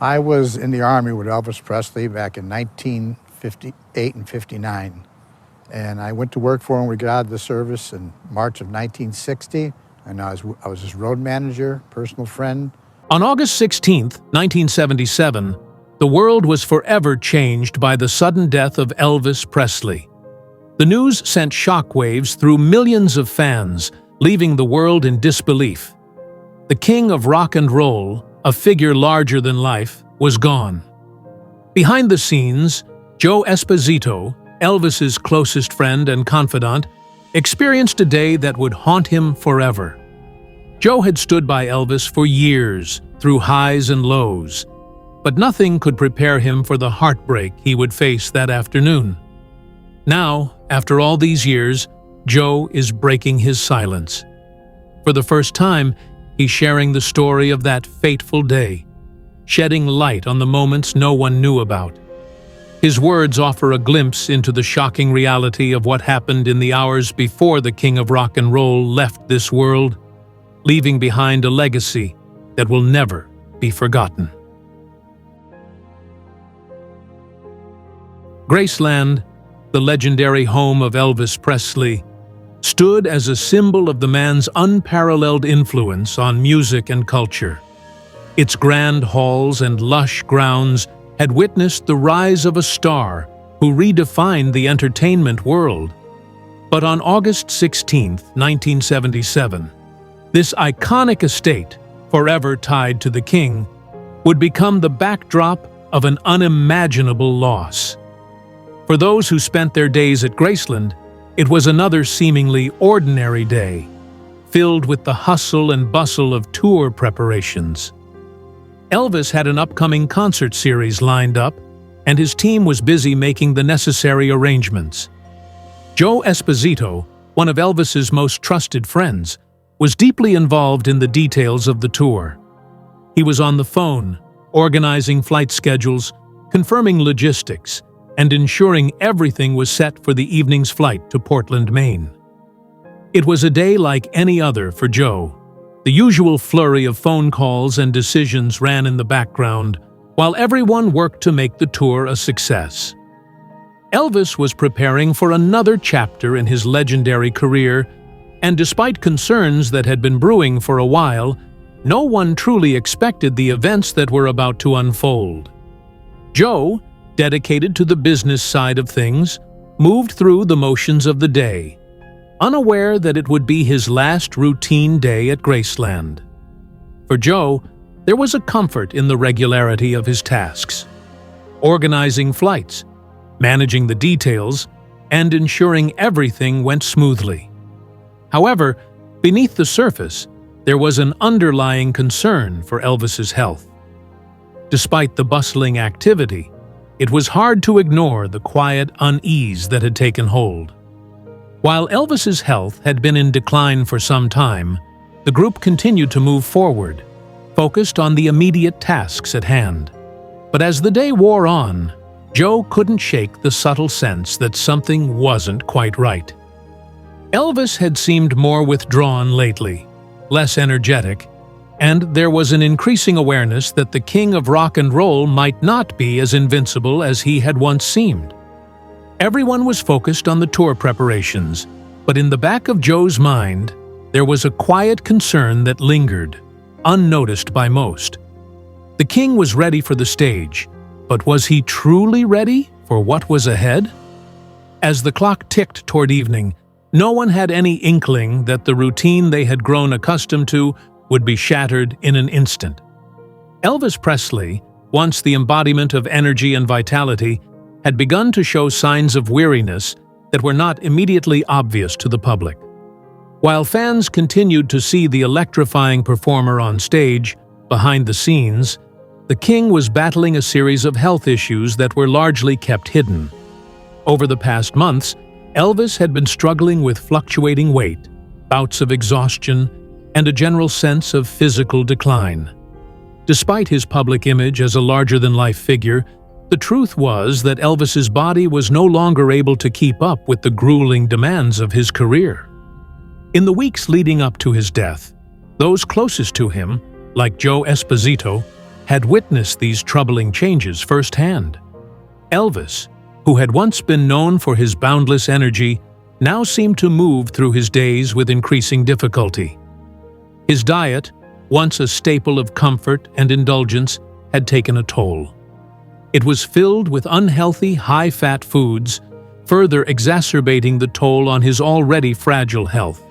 I was in the Army with Elvis Presley back in 1958 and 59. And I went to work for him. We got out of the service in March of 1960. And I was his road manager, personal friend. On August 16, 1977, the world was forever changed by the sudden death of Elvis Presley. The news sent shockwaves through millions of fans, leaving the world in disbelief. The king of rock and roll, a figure larger than life, was gone. Behind the scenes, Joe Esposito, Elvis's closest friend and confidant, experienced a day that would haunt him forever. Joe had stood by Elvis for years, through highs and lows, but nothing could prepare him for the heartbreak he would face that afternoon. Now, after all these years, Joe is breaking his silence. For the first time, he's sharing the story of that fateful day, shedding light on the moments no one knew about. His words offer a glimpse into the shocking reality of what happened in the hours before the king of rock and roll left this world, leaving behind a legacy that will never be forgotten. Graceland, the legendary home of Elvis Presley, stood as a symbol of the man's unparalleled influence on music and culture. Its grand halls and lush grounds had witnessed the rise of a star who redefined the entertainment world. But on August 16, 1977, this iconic estate, forever tied to the king, would become the backdrop of an unimaginable loss. For those who spent their days at Graceland, it was another seemingly ordinary day, filled with the hustle and bustle of tour preparations. Elvis had an upcoming concert series lined up, and his team was busy making the necessary arrangements. Joe Esposito, one of Elvis's most trusted friends, was deeply involved in the details of the tour. He was on the phone, organizing flight schedules, confirming logistics, and ensuring everything was set for the evening's flight to Portland, Maine. It was a day like any other for Joe. The usual flurry of phone calls and decisions ran in the background, while everyone worked to make the tour a success. Elvis was preparing for another chapter in his legendary career, and despite concerns that had been brewing for a while, no one truly expected the events that were about to unfold. Joe, dedicated to the business side of things, moved through the motions of the day, unaware that it would be his last routine day at Graceland. For Joe, there was a comfort in the regularity of his tasks, organizing flights, managing the details, and ensuring everything went smoothly. However, beneath the surface, there was an underlying concern for Elvis's health. Despite the bustling activity, it was hard to ignore the quiet unease that had taken hold. While Elvis's health had been in decline for some time, the group continued to move forward, focused on the immediate tasks at hand. But as the day wore on, Joe couldn't shake the subtle sense that something wasn't quite right. Elvis had seemed more withdrawn lately, less energetic, and there was an increasing awareness that the king of rock and roll might not be as invincible as he had once seemed. Everyone was focused on the tour preparations, but in the back of Joe's mind, there was a quiet concern that lingered, unnoticed by most. The king was ready for the stage, but was he truly ready for what was ahead? As the clock ticked toward evening, no one had any inkling that the routine they had grown accustomed to would be shattered in an instant. Elvis Presley, once the embodiment of energy and vitality, had begun to show signs of weariness that were not immediately obvious to the public. While fans continued to see the electrifying performer on stage, behind the scenes, the king was battling a series of health issues that were largely kept hidden. Over the past months, Elvis had been struggling with fluctuating weight, bouts of exhaustion, and a general sense of physical decline. Despite his public image as a larger-than-life figure, the truth was that Elvis's body was no longer able to keep up with the grueling demands of his career. In the weeks leading up to his death, those closest to him, like Joe Esposito, had witnessed these troubling changes firsthand. Elvis, who had once been known for his boundless energy, now seemed to move through his days with increasing difficulty. His diet, once a staple of comfort and indulgence, had taken a toll. It was filled with unhealthy, high-fat foods, further exacerbating the toll on his already fragile health.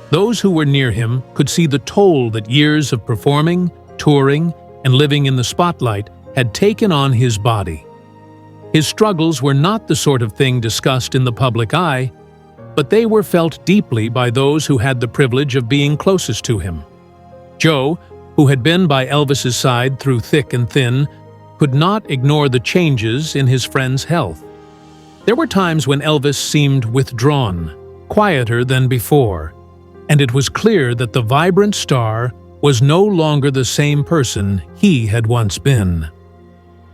Those who were near him could see the toll that years of performing, touring, and living in the spotlight had taken on his body. His struggles were not the sort of thing discussed in the public eye, but they were felt deeply by those who had the privilege of being closest to him. Joe, who had been by Elvis's side through thick and thin, could not ignore the changes in his friend's health. There were times when Elvis seemed withdrawn, quieter than before, and it was clear that the vibrant star was no longer the same person he had once been.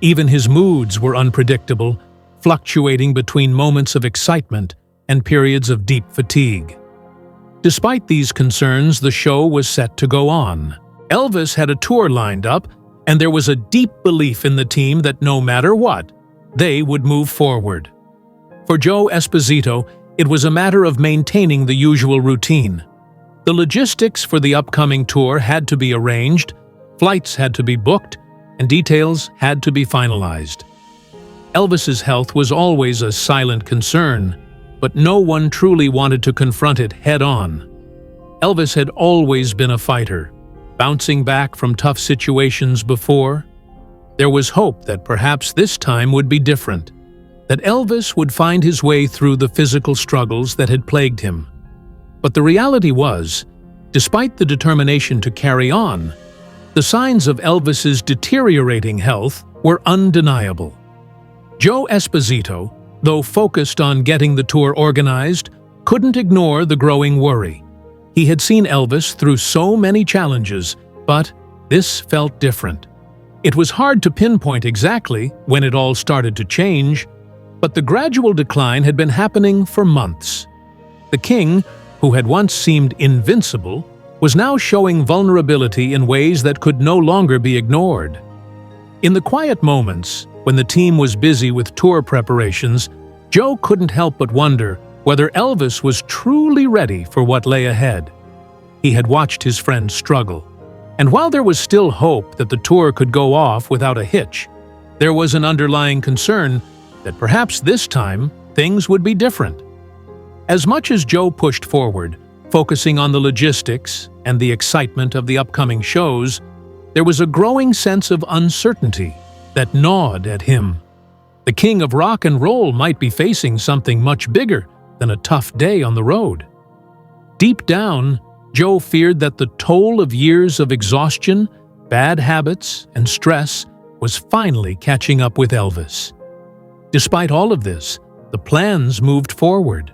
Even his moods were unpredictable, fluctuating between moments of excitement and periods of deep fatigue. Despite these concerns, the show was set to go on. Elvis had a tour lined up, and there was a deep belief in the team that no matter what, they would move forward. For Joe Esposito, it was a matter of maintaining the usual routine. The logistics for the upcoming tour had to be arranged, flights had to be booked, and details had to be finalized. Elvis's health was always a silent concern, but no one truly wanted to confront it head-on. Elvis had always been a fighter, bouncing back from tough situations before. There was hope that perhaps this time would be different, that Elvis would find his way through the physical struggles that had plagued him. But the reality was, despite the determination to carry on, the signs of Elvis's deteriorating health were undeniable. Joe Esposito, though focused on getting the tour organized, couldn't ignore the growing worry. He had seen Elvis through so many challenges, but this felt different. It was hard to pinpoint exactly when it all started to change, but the gradual decline had been happening for months. The king, who had once seemed invincible, was now showing vulnerability in ways that could no longer be ignored. In the quiet moments, when the team was busy with tour preparations, Joe couldn't help but wonder whether Elvis was truly ready for what lay ahead. He had watched his friend struggle, and while there was still hope that the tour could go off without a hitch, there was an underlying concern that perhaps this time things would be different. As much as Joe pushed forward, focusing on the logistics and the excitement of the upcoming shows, there was a growing sense of uncertainty that gnawed at him. The king of rock and roll might be facing something much bigger than a tough day on the road. Deep down, Joe feared that the toll of years of exhaustion, bad habits, and stress was finally catching up with Elvis. Despite all of this, the plans moved forward.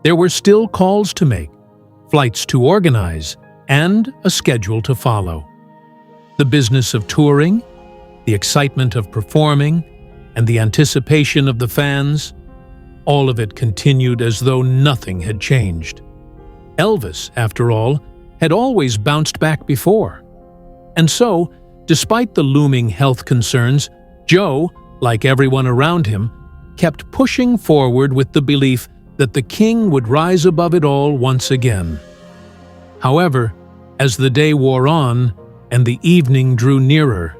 There were still calls to make, flights to organize, and a schedule to follow. The business of touring, the excitement of performing, and the anticipation of the fans, all of it continued as though nothing had changed. Elvis, after all, had always bounced back before. And so, despite the looming health concerns, Joe, like everyone around him, kept pushing forward with the belief that the king would rise above it all once again. However, as the day wore on and the evening drew nearer,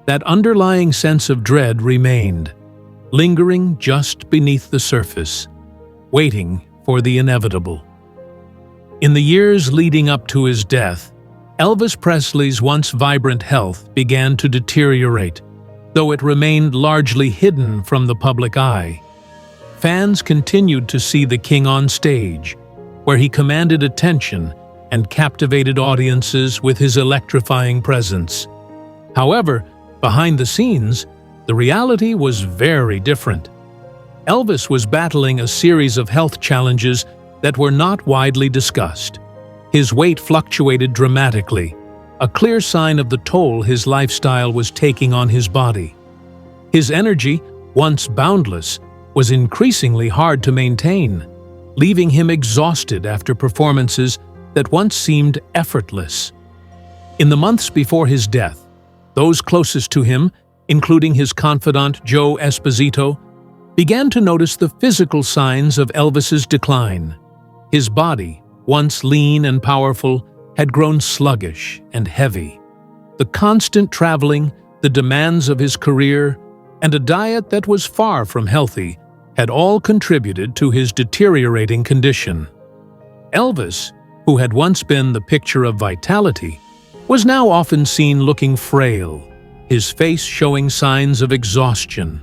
that underlying sense of dread remained, lingering just beneath the surface, waiting for the inevitable. In the years leading up to his death, Elvis Presley's once vibrant health began to deteriorate, though it remained largely hidden from the public eye. Fans continued to see the king on stage, where he commanded attention and captivated audiences with his electrifying presence. However, behind the scenes, the reality was very different. Elvis was battling a series of health challenges that were not widely discussed. His weight fluctuated dramatically, a clear sign of the toll his lifestyle was taking on his body. His energy, once boundless, was increasingly hard to maintain, leaving him exhausted after performances that once seemed effortless. In the months before his death, Those closest to him, including his confidant Joe Esposito, began to notice the physical signs of Elvis's decline. His body, once lean and powerful, had grown sluggish and heavy. The constant traveling, the demands of his career, and a diet that was far from healthy had all contributed to his deteriorating condition. Elvis, who had once been the picture of vitality, was now often seen looking frail, his face showing signs of exhaustion.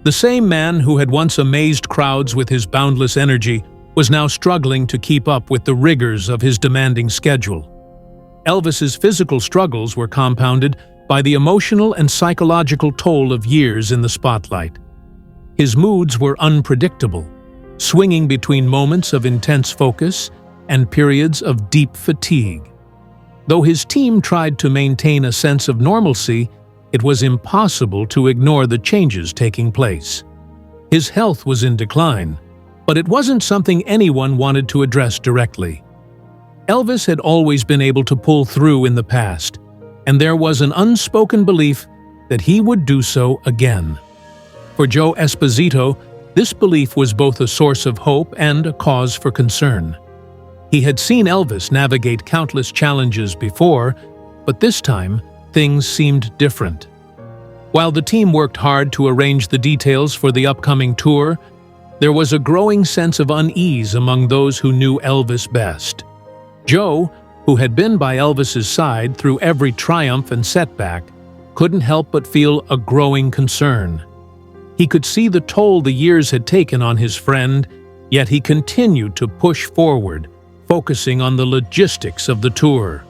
The same man who had once amazed crowds with his boundless energy was now struggling to keep up with the rigors of his demanding schedule. Elvis's physical struggles were compounded by the emotional and psychological toll of years in the spotlight. His moods were unpredictable, swinging between moments of intense focus and periods of deep fatigue. Though his team tried to maintain a sense of normalcy, it was impossible to ignore the changes taking place. His health was in decline, but it wasn't something anyone wanted to address directly. Elvis had always been able to pull through in the past, and there was an unspoken belief that he would do so again. For Joe Esposito, this belief was both a source of hope and a cause for concern. He had seen Elvis navigate countless challenges before, but this time, things seemed different. While the team worked hard to arrange the details for the upcoming tour, there was a growing sense of unease among those who knew Elvis best. Joe, who had been by Elvis's side through every triumph and setback, couldn't help but feel a growing concern. He could see the toll the years had taken on his friend, yet he continued to push forward, focusing on the logistics of the tour.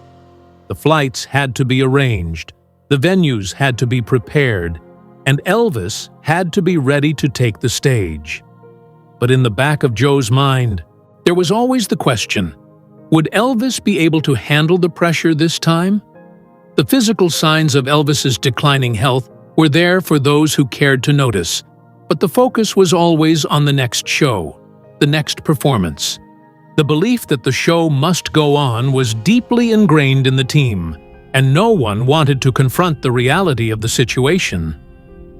The flights had to be arranged, the venues had to be prepared, and Elvis had to be ready to take the stage. But in the back of Joe's mind, there was always the question, would Elvis be able to handle the pressure this time? The physical signs of Elvis's declining health were there for those who cared to notice, but the focus was always on the next show, the next performance. The belief that the show must go on was deeply ingrained in the team, and no one wanted to confront the reality of the situation.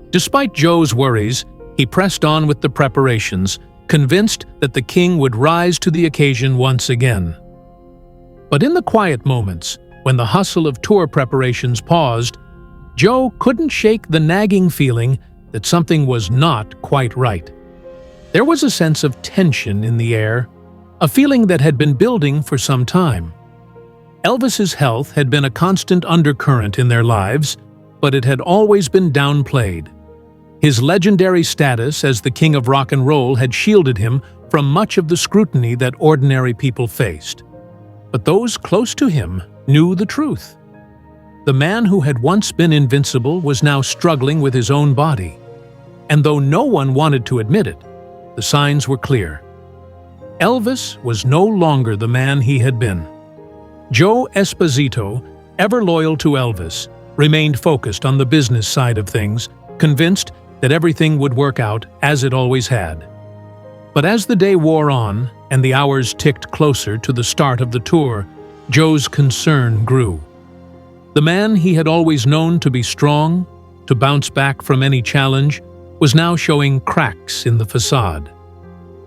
Despite Joe's worries, he pressed on with the preparations, convinced that the king would rise to the occasion once again. But in the quiet moments, when the hustle of tour preparations paused, Joe couldn't shake the nagging feeling that something was not quite right. There was a sense of tension in the air, a feeling that had been building for some time. Elvis's health had been a constant undercurrent in their lives, but it had always been downplayed. His legendary status as the king of rock and roll had shielded him from much of the scrutiny that ordinary people faced. But those close to him knew the truth. The man who had once been invincible was now struggling with his own body. And though no one wanted to admit it, the signs were clear. Elvis was no longer the man he had been. Joe Esposito, ever loyal to Elvis, remained focused on the business side of things, convinced that everything would work out as it always had. But as the day wore on and the hours ticked closer to the start of the tour, Joe's concern grew. The man he had always known to be strong, to bounce back from any challenge, was now showing cracks in the facade.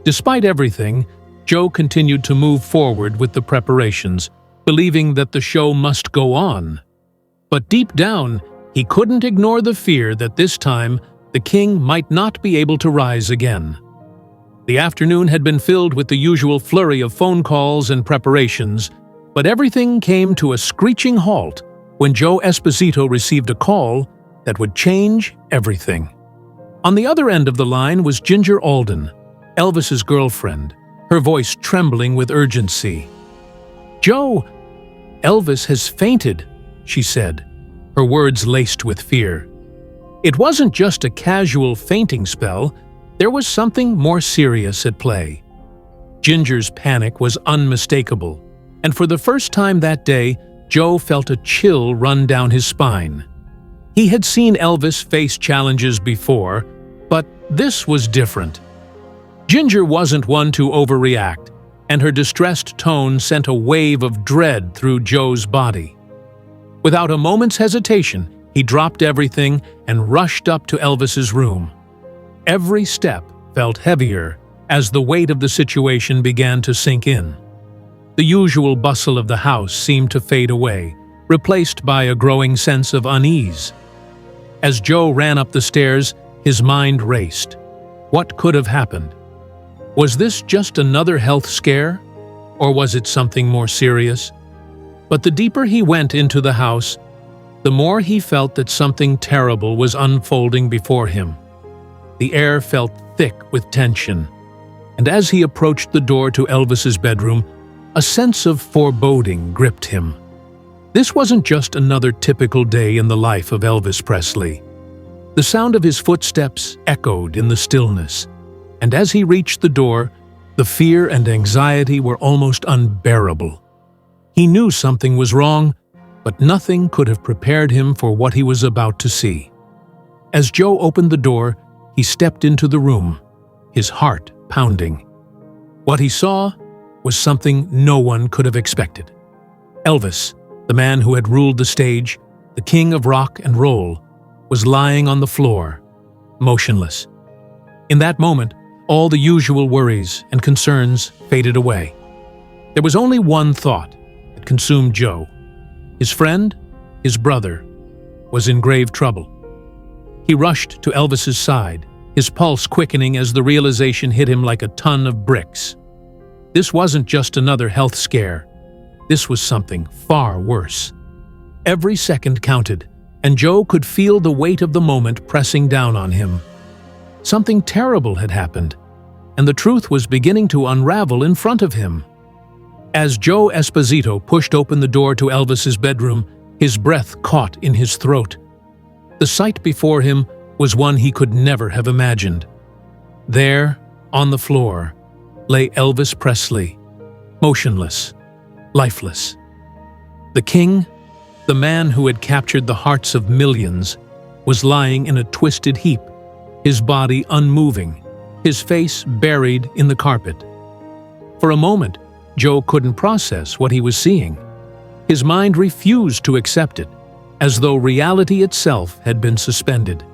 Despite everything, Joe continued to move forward with the preparations, believing that the show must go on. But deep down, he couldn't ignore the fear that this time the king might not be able to rise again. The afternoon had been filled with the usual flurry of phone calls and preparations, but everything came to a screeching halt when Joe Esposito received a call that would change everything. On the other end of the line was Ginger Alden, Elvis's girlfriend, her voice trembling with urgency. "Joe, Elvis has fainted," she said, her words laced with fear. It wasn't just a casual fainting spell, there was something more serious at play. Ginger's panic was unmistakable, and for the first time that day, Joe felt a chill run down his spine. He had seen Elvis face challenges before, but this was different. Ginger wasn't one to overreact, and her distressed tone sent a wave of dread through Joe's body. Without a moment's hesitation, He dropped everything and rushed up to Elvis's room. Every step felt heavier as the weight of the situation began to sink in. The usual bustle of the house seemed to fade away, replaced by a growing sense of unease. As Joe ran up the stairs, his mind raced. What could have happened? Was this just another health scare? Or was it something more serious? But the deeper he went into the house, the more he felt that something terrible was unfolding before him. The air felt thick with tension, and as he approached the door to Elvis's bedroom, a sense of foreboding gripped him. This wasn't just another typical day in the life of Elvis Presley. The sound of his footsteps echoed in the stillness, and as he reached the door, the fear and anxiety were almost unbearable. He knew something was wrong, but nothing could have prepared him for what he was about to see. As Joe opened the door, he stepped into the room, his heart pounding. What he saw was something no one could have expected. Elvis, the man who had ruled the stage, the king of rock and roll, was lying on the floor, motionless. In that moment, all the usual worries and concerns faded away. There was only one thought that consumed Joe. His friend, his brother, was in grave trouble. He rushed to Elvis's side, his pulse quickening as the realization hit him like a ton of bricks. This wasn't just another health scare. This was something far worse. Every second counted, and Joe could feel the weight of the moment pressing down on him. Something terrible had happened, and the truth was beginning to unravel in front of him. As Joe Esposito pushed open the door to Elvis's bedroom, his breath caught in his throat. The sight before him was one he could never have imagined. There, on the floor, lay Elvis Presley, motionless, lifeless. The king, the man who had captured the hearts of millions, was lying in a twisted heap, his body unmoving, his face buried in the carpet. For a moment, Joe couldn't process what he was seeing. His mind refused to accept it, as though reality itself had been suspended.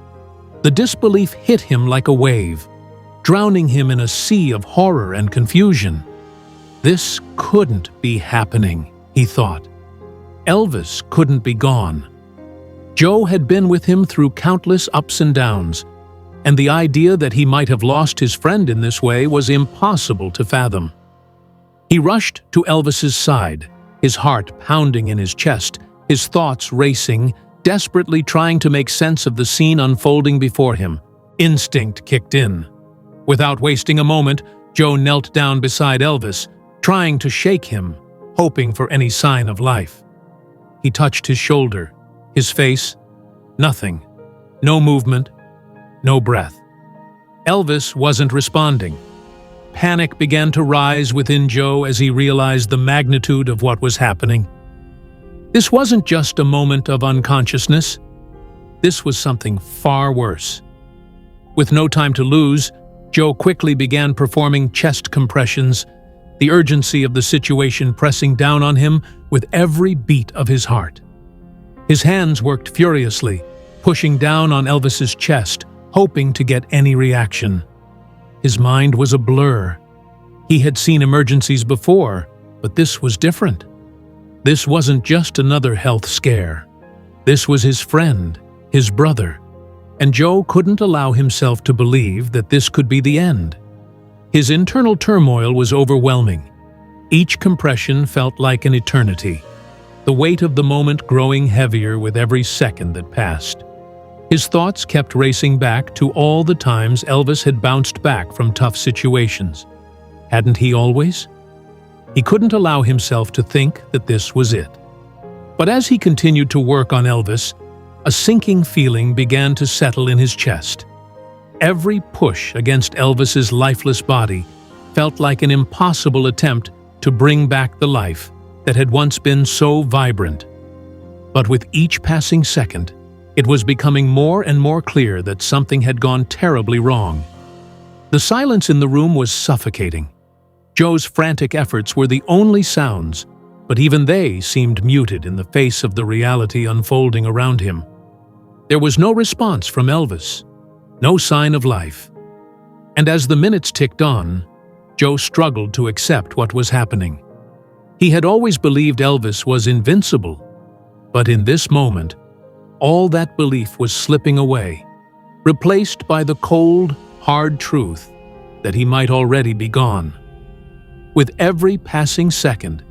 The disbelief hit him like a wave, drowning him in a sea of horror and confusion. This couldn't be happening, he thought. Elvis couldn't be gone. Joe had been with him through countless ups and downs, and the idea that he might have lost his friend in this way was impossible to fathom. He rushed to Elvis's side, his heart pounding in his chest, his thoughts racing, desperately trying to make sense of the scene unfolding before him. Instinct kicked in. Without wasting a moment, Joe knelt down beside Elvis, trying to shake him, hoping for any sign of life. He touched his shoulder, his face, nothing. No movement, no breath. Elvis wasn't responding. Panic began to rise within Joe as he realized the magnitude of what was happening. This wasn't just a moment of unconsciousness. This was something far worse. With no time to lose, Joe quickly began performing chest compressions, the urgency of the situation pressing down on him with every beat of his heart. His hands worked furiously, pushing down on Elvis's chest, hoping to get any reaction. His mind was a blur. He had seen emergencies before, but this was different. This wasn't just another health scare. This was his friend, his brother, and Joe couldn't allow himself to believe that this could be the end. His internal turmoil was overwhelming. Each compression felt like an eternity, the weight of the moment growing heavier with every second that passed. His thoughts kept racing back to all the times Elvis had bounced back from tough situations. Hadn't he always? He couldn't allow himself to think that this was it. But as he continued to work on Elvis, a sinking feeling began to settle in his chest. Every push against Elvis's lifeless body felt like an impossible attempt to bring back the life that had once been so vibrant. But with each passing second, it was becoming more and more clear that something had gone terribly wrong. The silence in the room was suffocating. Joe's frantic efforts were the only sounds, but even they seemed muted in the face of the reality unfolding around him. There was no response from Elvis, no sign of life. And as the minutes ticked on, Joe struggled to accept what was happening. He had always believed Elvis was invincible, but in this moment, all that belief was slipping away, replaced by the cold, hard truth that he might already be gone. With every passing second,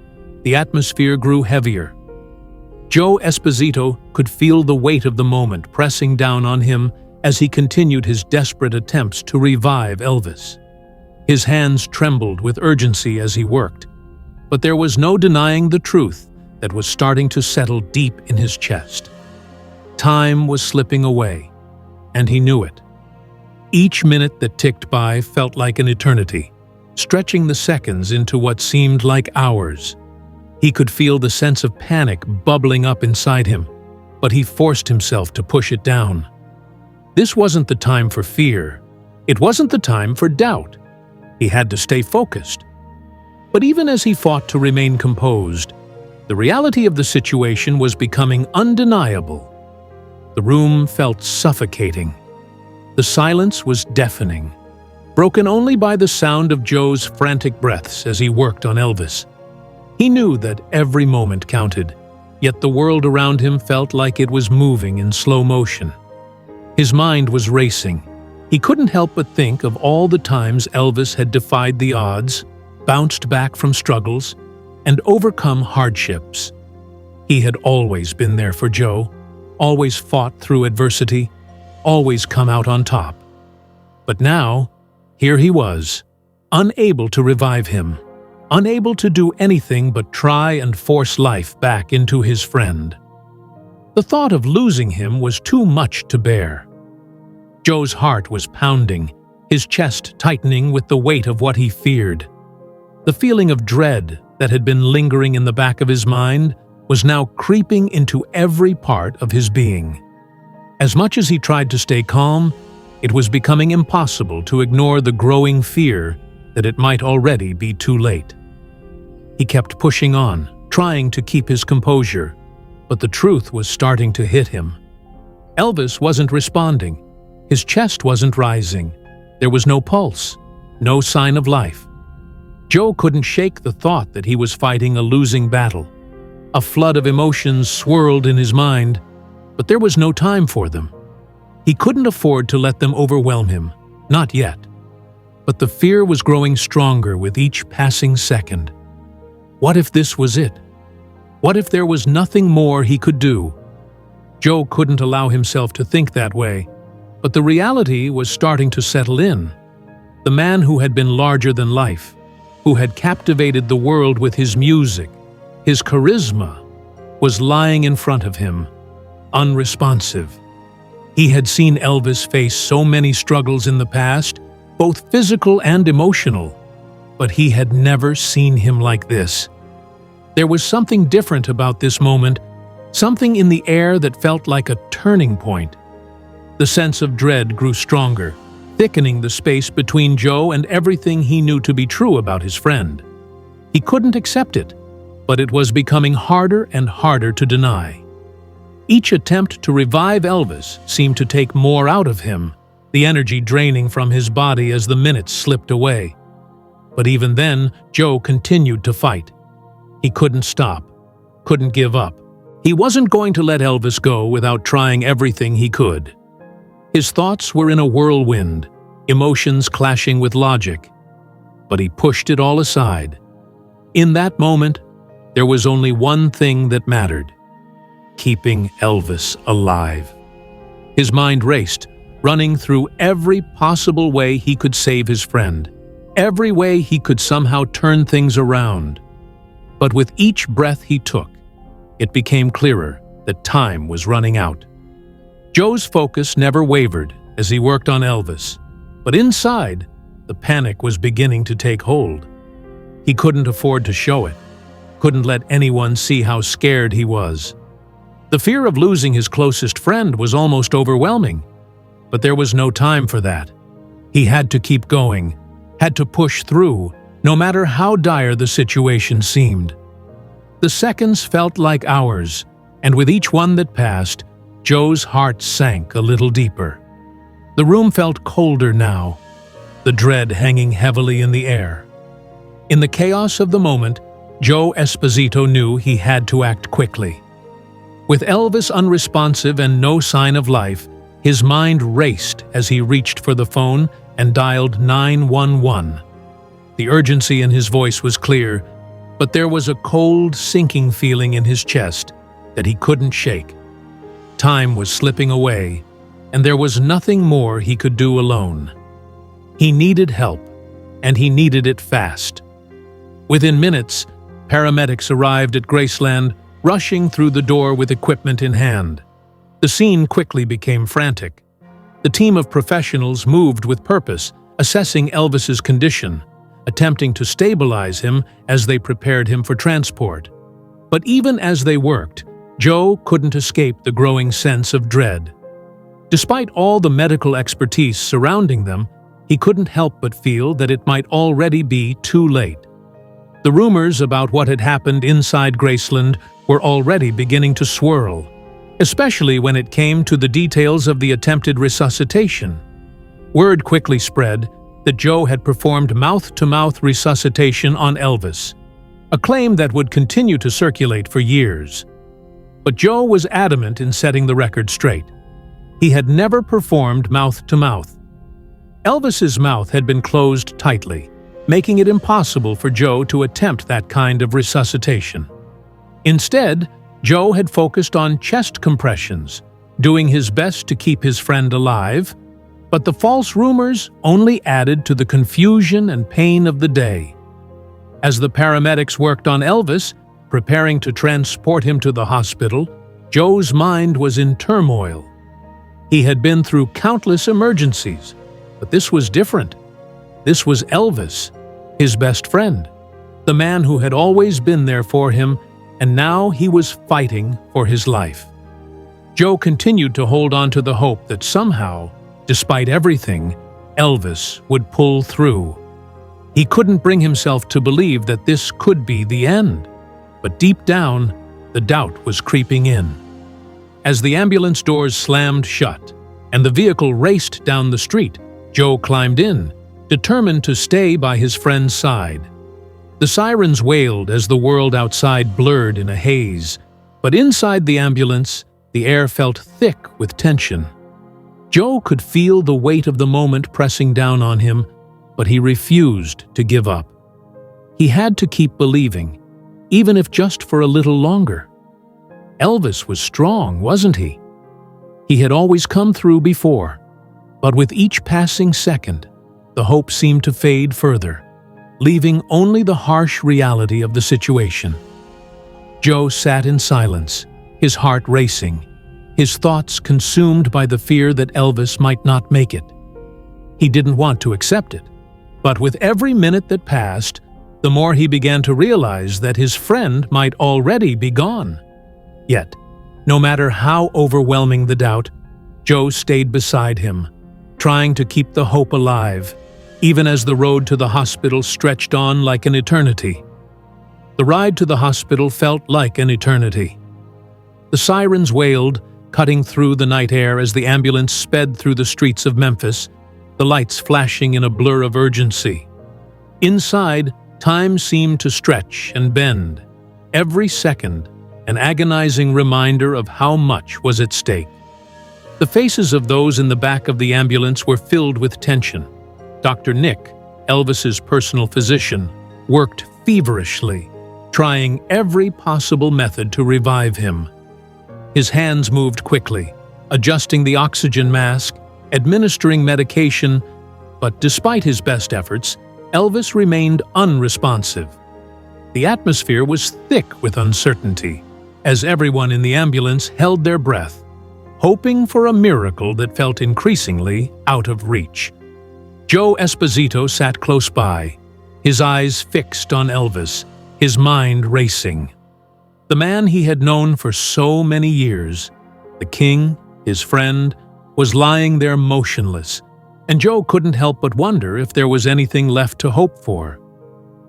the atmosphere grew heavier. Joe Esposito could feel the weight of the moment pressing down on him as he continued his desperate attempts to revive Elvis. His hands trembled with urgency as he worked, but there was no denying the truth that was starting to settle deep in his chest. Time was slipping away, and he knew it. Each minute that ticked by felt like an eternity, stretching the seconds into what seemed like hours. He could feel the sense of panic bubbling up inside him, but he forced himself to push it down. This wasn't the time for fear. It wasn't the time for doubt. He had to stay focused. But even as he fought to remain composed, the reality of the situation was becoming undeniable. The room felt suffocating. The silence was deafening, broken only by the sound of Joe's frantic breaths as he worked on Elvis. He knew that every moment counted, yet the world around him felt like it was moving in slow motion. His mind was racing. He couldn't help but think of all the times Elvis had defied the odds, bounced back from struggles, and overcome hardships. He had always been there for Joe, always fought through adversity, always come out on top. But now, here he was, unable to revive him, unable to do anything but try and force life back into his friend. The thought of losing him was too much to bear. Joe's heart was pounding, his chest tightening with the weight of what he feared. The feeling of dread that had been lingering in the back of his mind was now creeping into every part of his being. As much as he tried to stay calm, it was becoming impossible to ignore the growing fear that it might already be too late. He kept pushing on, trying to keep his composure, but the truth was starting to hit him. Elvis wasn't responding. His chest wasn't rising. There was no pulse, no sign of life. Joe couldn't shake the thought that he was fighting a losing battle. A flood of emotions swirled in his mind, but there was no time for them. He couldn't afford to let them overwhelm him, not yet. But the fear was growing stronger with each passing second. What if this was it? What if there was nothing more he could do? Joe couldn't allow himself to think that way, but the reality was starting to settle in. The man who had been larger than life, who had captivated the world with his music, his charisma, was lying in front of him, unresponsive. He had seen Elvis face so many struggles in the past, both physical and emotional, but he had never seen him like this. There was something different about this moment, something in the air that felt like a turning point. The sense of dread grew stronger, thickening the space between Joe and everything he knew to be true about his friend. He couldn't accept it, but it was becoming harder and harder to deny. Each attempt to revive Elvis seemed to take more out of him, the energy draining from his body as the minutes slipped away. But even then, Joe continued to fight. He couldn't stop, couldn't give up. He wasn't going to let Elvis go without trying everything he could. His thoughts were in a whirlwind, emotions clashing with logic. But he pushed it all aside. In that moment, there was only one thing that mattered: keeping Elvis alive. His mind raced, running through every possible way he could save his friend, every way he could somehow turn things around. But with each breath he took, it became clearer that time was running out. Joe's focus never wavered as he worked on Elvis, but inside, the panic was beginning to take hold. He couldn't afford to show it, couldn't let anyone see how scared he was. The fear of losing his closest friend was almost overwhelming, but there was no time for that. He had to keep going, had to push through, no matter how dire the situation seemed. The seconds felt like hours, and with each one that passed, Joe's heart sank a little deeper. The room felt colder now, the dread hanging heavily in the air. In the chaos of the moment, Joe Esposito knew he had to act quickly. With Elvis unresponsive and no sign of life, his mind raced as he reached for the phone and dialed 911. The urgency in his voice was clear, but there was a cold, sinking feeling in his chest that he couldn't shake. Time was slipping away, and there was nothing more he could do alone. He needed help, and he needed it fast. Within minutes, paramedics arrived at Graceland, rushing through the door with equipment in hand. The scene quickly became frantic. The team of professionals moved with purpose, assessing Elvis's condition, attempting to stabilize him as they prepared him for transport. But even as they worked, Joe couldn't escape the growing sense of dread. Despite all the medical expertise surrounding them, he couldn't help but feel that it might already be too late. The rumors about what had happened inside Graceland were already beginning to swirl, especially when it came to the details of the attempted resuscitation. Word quickly spread that Joe had performed mouth-to-mouth resuscitation on Elvis, a claim that would continue to circulate for years. But Joe was adamant in setting the record straight. He had never performed mouth-to-mouth. Elvis's mouth had been closed tightly, making it impossible for Joe to attempt that kind of resuscitation. Instead, Joe had focused on chest compressions, doing his best to keep his friend alive, but the false rumors only added to the confusion and pain of the day. As the paramedics worked on Elvis, preparing to transport him to the hospital, Joe's mind was in turmoil. He had been through countless emergencies, but this was different. This was Elvis, his best friend, the man who had always been there for him, and now he was fighting for his life. Joe continued to hold on to the hope that somehow, despite everything, Elvis would pull through. He couldn't bring himself to believe that this could be the end, but deep down, the doubt was creeping in. As the ambulance doors slammed shut and the vehicle raced down the street, Joe climbed in, determined to stay by his friend's side. The sirens wailed as the world outside blurred in a haze, but inside the ambulance, the air felt thick with tension. Joe could feel the weight of the moment pressing down on him, but he refused to give up. He had to keep believing, even if just for a little longer. Elvis was strong, wasn't he? He had always come through before, but with each passing second, the hope seemed to fade further, leaving only the harsh reality of the situation. Joe sat in silence, his heart racing, his thoughts consumed by the fear that Elvis might not make it. He didn't want to accept it, but with every minute that passed, the more he began to realize that his friend might already be gone. Yet, no matter how overwhelming the doubt, Joe stayed beside him, trying to keep the hope alive, even as the road to the hospital stretched on like an eternity. The ride to the hospital felt like an eternity. The sirens wailed, cutting through the night air as the ambulance sped through the streets of Memphis, the lights flashing in a blur of urgency. Inside, time seemed to stretch and bend, every second an agonizing reminder of how much was at stake. The faces of those in the back of the ambulance were filled with tension. Dr. Nick, Elvis's personal physician, worked feverishly, trying every possible method to revive him. His hands moved quickly, adjusting the oxygen mask, administering medication, but despite his best efforts, Elvis remained unresponsive. The atmosphere was thick with uncertainty, as everyone in the ambulance held their breath, hoping for a miracle that felt increasingly out of reach. Joe Esposito sat close by, his eyes fixed on Elvis, his mind racing. The man he had known for so many years, the king, his friend, was lying there motionless, and Joe couldn't help but wonder if there was anything left to hope for.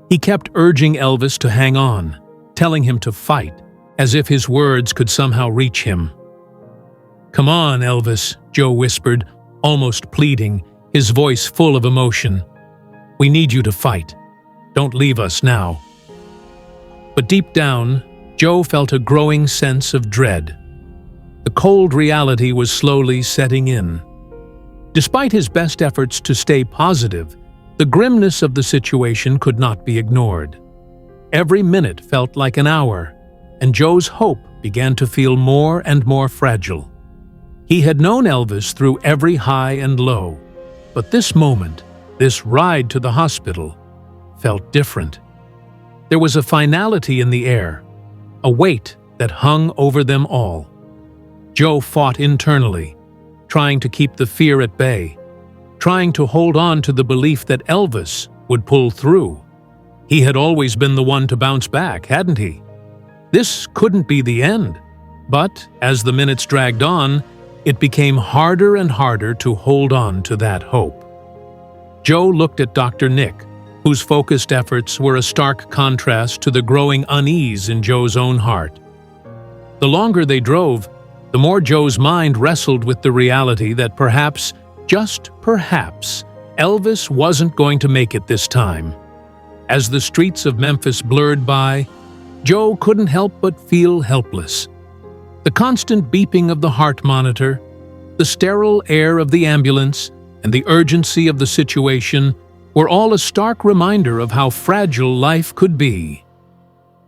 He kept urging Elvis to hang on, telling him to fight, as if his words could somehow reach him. "Come on, Elvis," Joe whispered, almost pleading, his voice full of emotion. "We need you to fight. Don't leave us now." But deep down, Joe felt a growing sense of dread. The cold reality was slowly setting in. Despite his best efforts to stay positive, the grimness of the situation could not be ignored. Every minute felt like an hour, and Joe's hope began to feel more and more fragile. He had known Elvis through every high and low, but this moment, this ride to the hospital, felt different. There was a finality in the air, a weight that hung over them all. Joe fought internally, trying to keep the fear at bay, trying to hold on to the belief that Elvis would pull through. He had always been the one to bounce back, hadn't he? This couldn't be the end, but as the minutes dragged on, it became harder and harder to hold on to that hope. Joe looked at Dr. Nick, whose focused efforts were a stark contrast to the growing unease in Joe's own heart. The longer they drove, the more Joe's mind wrestled with the reality that perhaps, just perhaps, Elvis wasn't going to make it this time. As the streets of Memphis blurred by, Joe couldn't help but feel helpless. The constant beeping of the heart monitor, the sterile air of the ambulance, and the urgency of the situation were all a stark reminder of how fragile life could be.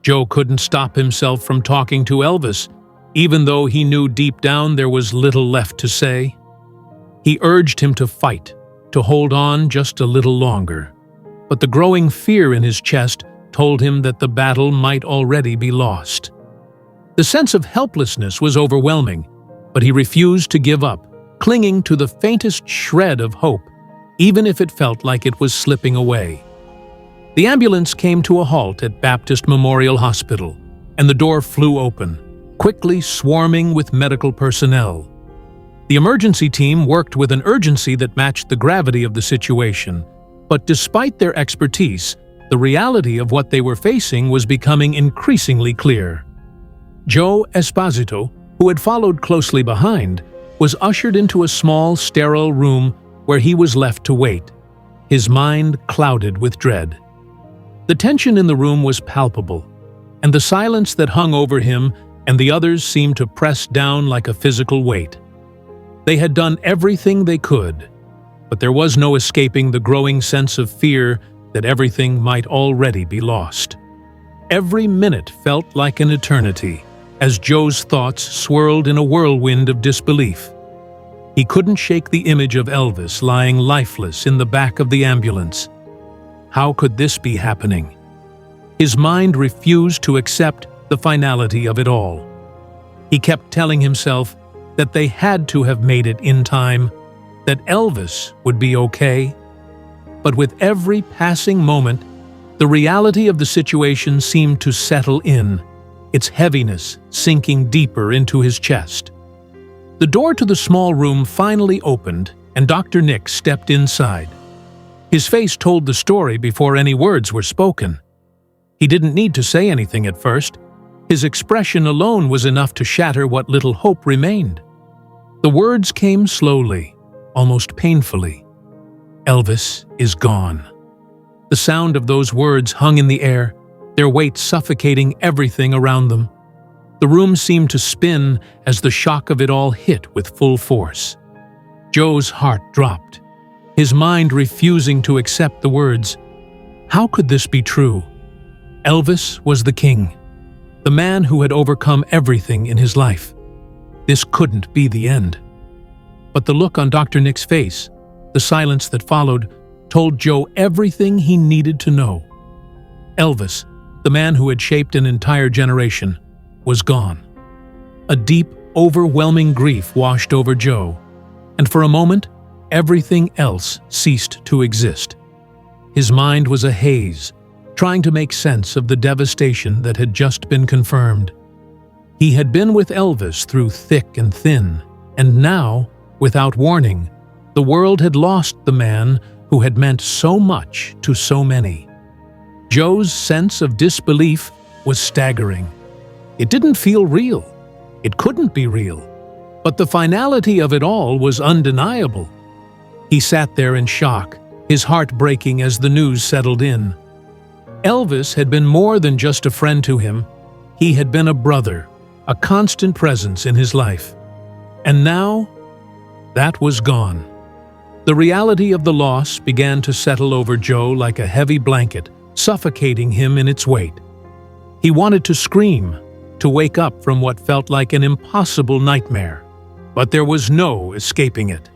Joe couldn't stop himself from talking to Elvis, even though he knew deep down there was little left to say. He urged him to fight, to hold on just a little longer. But the growing fear in his chest told him that the battle might already be lost. The sense of helplessness was overwhelming, but he refused to give up, clinging to the faintest shred of hope, even if it felt like it was slipping away. The ambulance came to a halt at Baptist Memorial Hospital, and the door flew open, quickly swarming with medical personnel. The emergency team worked with an urgency that matched the gravity of the situation, but despite their expertise, the reality of what they were facing was becoming increasingly clear. Joe Esposito, who had followed closely behind, was ushered into a small, sterile room where he was left to wait, his mind clouded with dread. The tension in the room was palpable, and the silence that hung over him and the others seemed to press down like a physical weight. They had done everything they could, but there was no escaping the growing sense of fear that everything might already be lost. Every minute felt like an eternity, as Joe's thoughts swirled in a whirlwind of disbelief. He couldn't shake the image of Elvis lying lifeless in the back of the ambulance. How could this be happening? His mind refused to accept the finality of it all. He kept telling himself that they had to have made it in time, that Elvis would be okay. But with every passing moment, the reality of the situation seemed to settle in, its heaviness sinking deeper into his chest. The door to the small room finally opened, and Dr. Nick stepped inside. His face told the story before any words were spoken. He didn't need to say anything at first. His expression alone was enough to shatter what little hope remained. The words came slowly, almost painfully. "Elvis is gone." The sound of those words hung in the air, their weight suffocating everything around them. The room seemed to spin as the shock of it all hit with full force. Joe's heart dropped, his mind refusing to accept the words. How could this be true? Elvis was the king, the man who had overcome everything in his life. This couldn't be the end. But the look on Dr. Nick's face, the silence that followed, told Joe everything he needed to know. Elvis, the man who had shaped an entire generation, was gone. A deep, overwhelming grief washed over Joe, and for a moment, everything else ceased to exist. His mind was a haze, trying to make sense of the devastation that had just been confirmed. He had been with Elvis through thick and thin, and now, without warning, the world had lost the man who had meant so much to so many. Joe's sense of disbelief was staggering. It didn't feel real. It couldn't be real. But the finality of it all was undeniable. He sat there in shock, his heart breaking as the news settled in. Elvis had been more than just a friend to him. He had been a brother, a constant presence in his life. And now, that was gone. The reality of the loss began to settle over Joe like a heavy blanket, suffocating him in its weight. He wanted to scream, to wake up from what felt like an impossible nightmare. But there was no escaping it.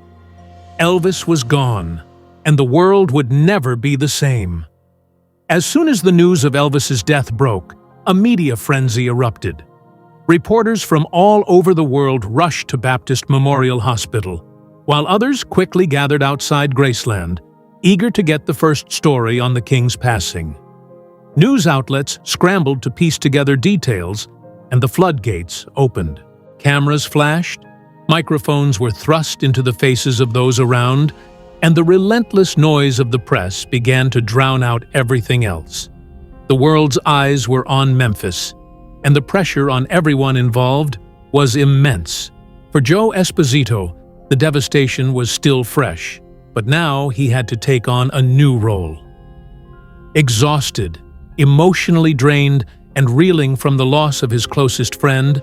Elvis was gone, and the world would never be the same. As soon as the news of Elvis's death broke, a media frenzy erupted. Reporters from all over the world rushed to Baptist Memorial Hospital, while others quickly gathered outside Graceland, eager to get the first story on the King's passing. News outlets scrambled to piece together details, and the floodgates opened. Cameras flashed, microphones were thrust into the faces of those around, and the relentless noise of the press began to drown out everything else. The world's eyes were on Memphis, and the pressure on everyone involved was immense. For Joe Esposito, the devastation was still fresh, but now he had to take on a new role. Exhausted, emotionally drained, and reeling from the loss of his closest friend,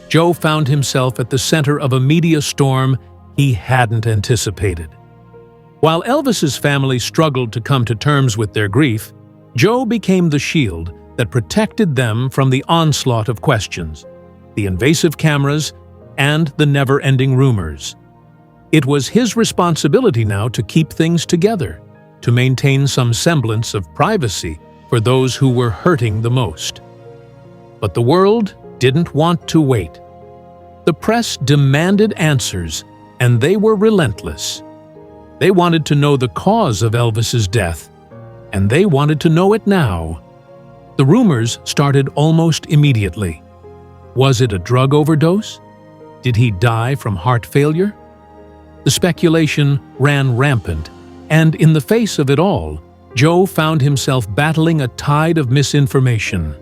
Joe found himself at the center of a media storm he hadn't anticipated. While Elvis's family struggled to come to terms with their grief, Joe became the shield that protected them from the onslaught of questions, the invasive cameras, and the never-ending rumors. It was his responsibility now to keep things together, to maintain some semblance of privacy for those who were hurting the most. But the world didn't want to wait. The press demanded answers, and they were relentless. They wanted to know the cause of Elvis's death, and they wanted to know it now. The rumors started almost immediately. Was it a drug overdose? Did he die from heart failure? The speculation ran rampant, and in the face of it all, Joe found himself battling a tide of misinformation.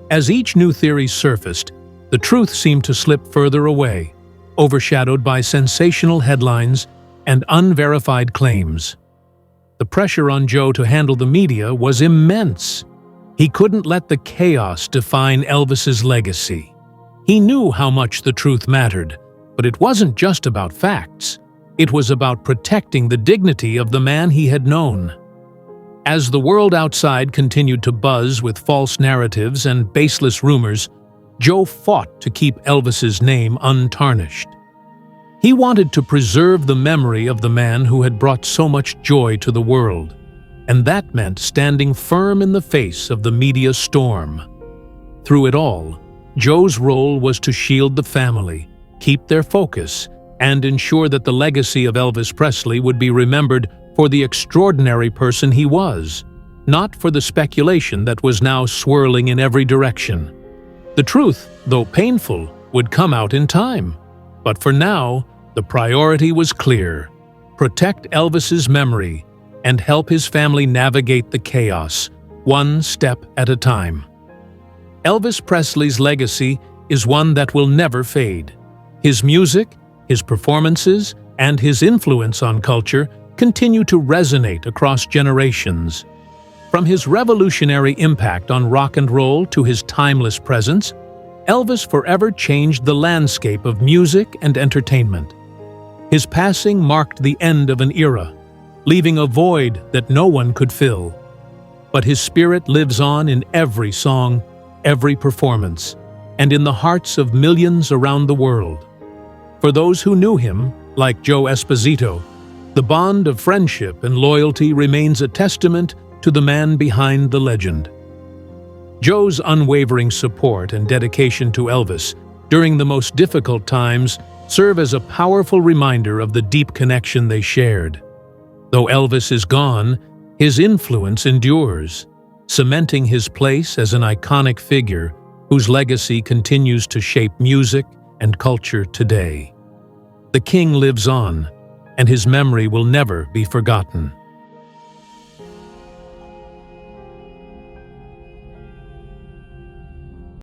As each new theory surfaced, the truth seemed to slip further away, overshadowed by sensational headlines and unverified claims. The pressure on Joe to handle the media was immense. He couldn't let the chaos define Elvis's legacy. He knew how much the truth mattered, but it wasn't just about facts. It was about protecting the dignity of the man he had known. As the world outside continued to buzz with false narratives and baseless rumors, Joe fought to keep Elvis's name untarnished. He wanted to preserve the memory of the man who had brought so much joy to the world, and that meant standing firm in the face of the media storm. Through it all, Joe's role was to shield the family, keep their focus, and ensure that the legacy of Elvis Presley would be remembered for the extraordinary person he was, not for the speculation that was now swirling in every direction. The truth, though painful, would come out in time. But for now, the priority was clear: protect Elvis's memory and help his family navigate the chaos, one step at a time. Elvis Presley's legacy is one that will never fade. His music, his performances, and his influence on culture continue to resonate across generations. From his revolutionary impact on rock and roll to his timeless presence, Elvis forever changed the landscape of music and entertainment. His passing marked the end of an era, leaving a void that no one could fill. But his spirit lives on in every song, every performance, and in the hearts of millions around the world. For those who knew him, like Joe Esposito, the bond of friendship and loyalty remains a testament to the man behind the legend. Joe's unwavering support and dedication to Elvis during the most difficult times serve as a powerful reminder of the deep connection they shared. Though Elvis is gone, his influence endures, cementing his place as an iconic figure whose legacy continues to shape music and culture today. The King lives on, and his memory will never be forgotten.